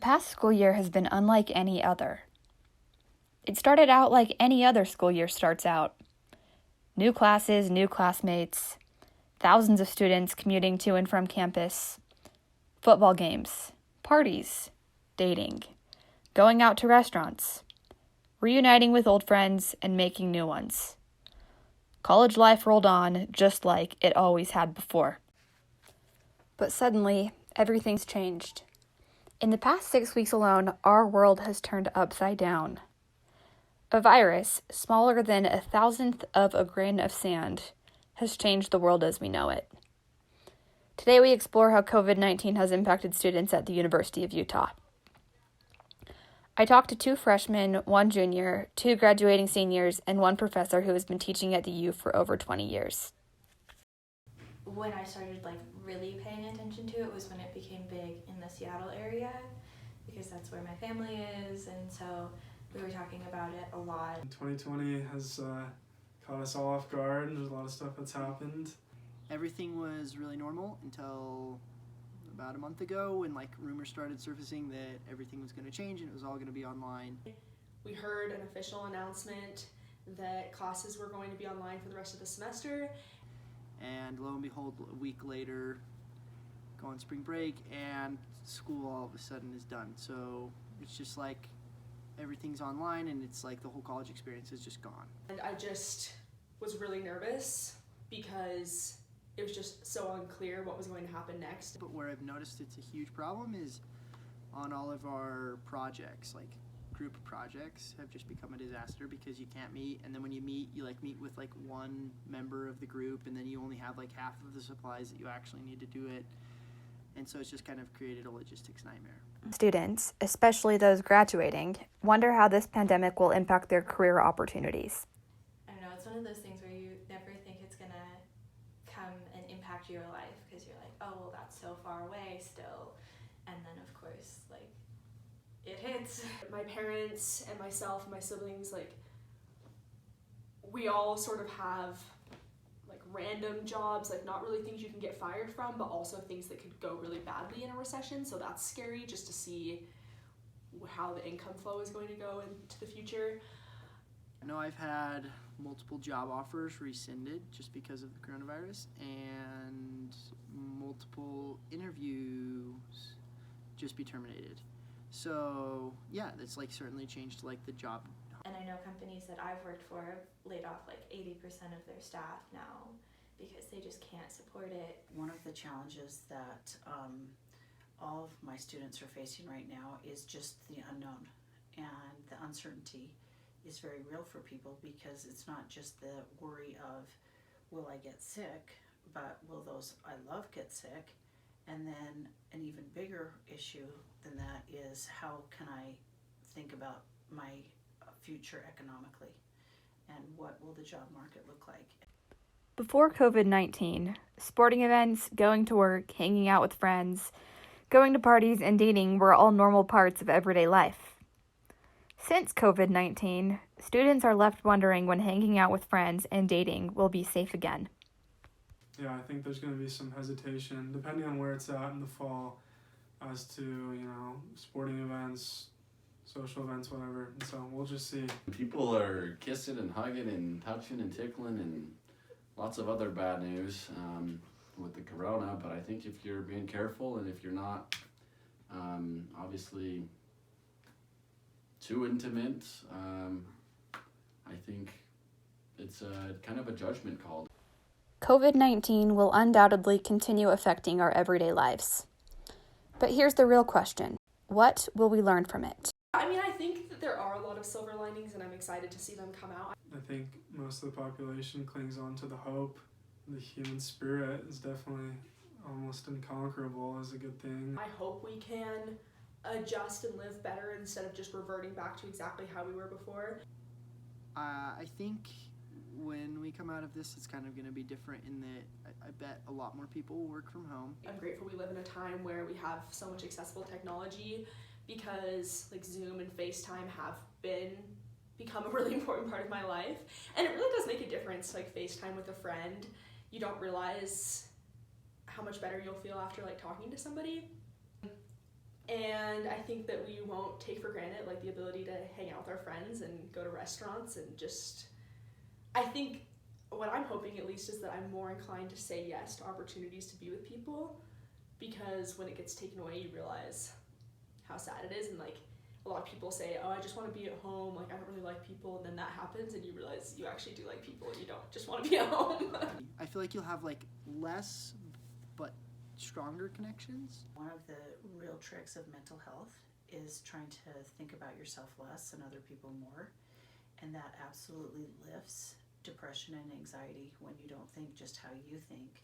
past school year has been unlike any other. It started out like any other school year starts out. New classes, new classmates, thousands of students commuting to and from campus, football games, parties, dating, going out to restaurants, reuniting with old friends, and making new ones. College life rolled on just like it always had before. But suddenly, everything's changed. In the past 6 weeks alone, our world has turned upside down. A virus, smaller than 1,000th of a grain of sand, has changed the world as we know it. Today we explore how COVID-19 has impacted students at the University of Utah. I talked to 2 freshmen, 1 junior, 2 graduating seniors, and 1 professor who has been teaching at the U for over 20 years. When I started really paying attention to it was when it became big in the Seattle area, because that's where my family is, and so we were talking about it a lot. 2020 has caught us all off guard. There's a lot of stuff that's happened. Everything was really normal until about a month ago when rumors started surfacing that everything was going to change and it was all going to be online. We heard an official announcement that classes were going to be online for the rest of the semester. And lo and behold, a week later, go on spring break and school all of a sudden is done. So it's just everything's online and it's the whole college experience is just gone. And I just was really nervous because it was just so unclear what was going to happen next. But where I've noticed it's a huge problem is on all of our projects, group projects have just become a disaster because you can't meet, and then when you meet, you meet with 1 member of the group, and then you only have half of the supplies that you actually need to do it, and so it's just kind of created a logistics nightmare. Students, especially those graduating, wonder how this pandemic will impact their career opportunities. I don't know, it's one of those things where you never think it's gonna come and impact your life because you're oh, well, that's so far away still, and then of course it hits. My parents and myself and my siblings, we all sort of have random jobs, not really things you can get fired from, but also things that could go really badly in a recession. So that's scary just to see how the income flow is going to go into the future. I know I've had multiple job offers rescinded just because of the coronavirus, and multiple interviews just be terminated. So yeah, that's certainly changed the job. And I know companies that I've worked for have laid off 80% of their staff now because they just can't support it. One of the challenges that all of my students are facing right now is just the unknown, and the uncertainty is very real for people because it's not just the worry of will I get sick, but will those I love get sick? And then an even bigger issue than that is how can I think about my future economically, and what will the job market look like? Before COVID-19, sporting events, going to work, hanging out with friends, going to parties, and dating were all normal parts of everyday life. Since COVID-19, students are left wondering when hanging out with friends and dating will be safe again. Yeah, I think there's going to be some hesitation, depending on where it's at in the fall, as to, sporting events, social events, whatever. And so we'll just see. People are kissing and hugging and touching and tickling and lots of other bad news with the corona. But I think if you're being careful and if you're not obviously too intimate, I think it's kind of a judgment call. COVID-19 will undoubtedly continue affecting our everyday lives. But here's the real question. What will we learn from it? I think that there are a lot of silver linings, and I'm excited to see them come out. I think most of the population clings on to the hope. The human spirit is definitely almost inconquerable is a good thing. I hope we can adjust and live better instead of just reverting back to exactly how we were before. I think when we come out of this, it's kind of going to be different in that I bet a lot more people will work from home. I'm grateful we live in a time where we have so much accessible technology, because Zoom and FaceTime have become a really important part of my life. And it really does make a difference, FaceTime with a friend. You don't realize how much better you'll feel after talking to somebody. And I think that we won't take for granted like the ability to hang out with our friends and go to restaurants and just, I think what I'm hoping at least is that I'm more inclined to say yes to opportunities to be with people, because when it gets taken away you realize how sad it is. And like a lot of people say, oh, I just want to be at home, like I don't really like people, and then that happens and you realize you actually do like people and you don't just want to be at home. I feel like you'll have like less but stronger connections. One of the real tricks of mental health is trying to think about yourself less and other people more, and that absolutely lifts depression and anxiety when you don't think just how you think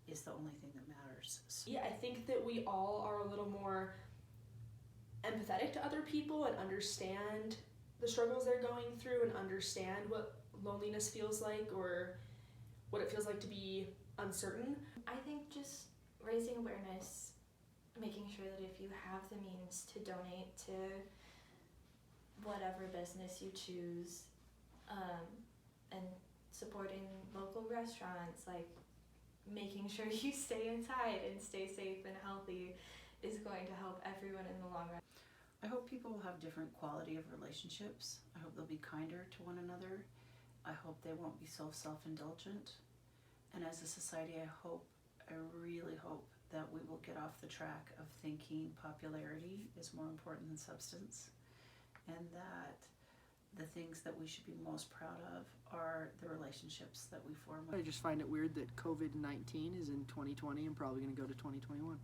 is the only thing that matters. So Yeah, I think that we all are a little more empathetic to other people and understand the struggles they're going through and understand what loneliness feels like or what it feels like to be uncertain. I think just raising awareness, making sure that if you have the means to donate to whatever business you choose, and supporting local restaurants, like making sure you stay inside and stay safe and healthy is going to help everyone in the long run. I hope people will have different quality of relationships. I hope they'll be kinder to one another. I hope they won't be so self-indulgent. And as a society, I really hope that we will get off the track of thinking popularity is more important than substance, and that the things that we should be most proud of are the relationships that we form. I just find it weird that COVID-19 is in 2020 and probably going to go to 2021.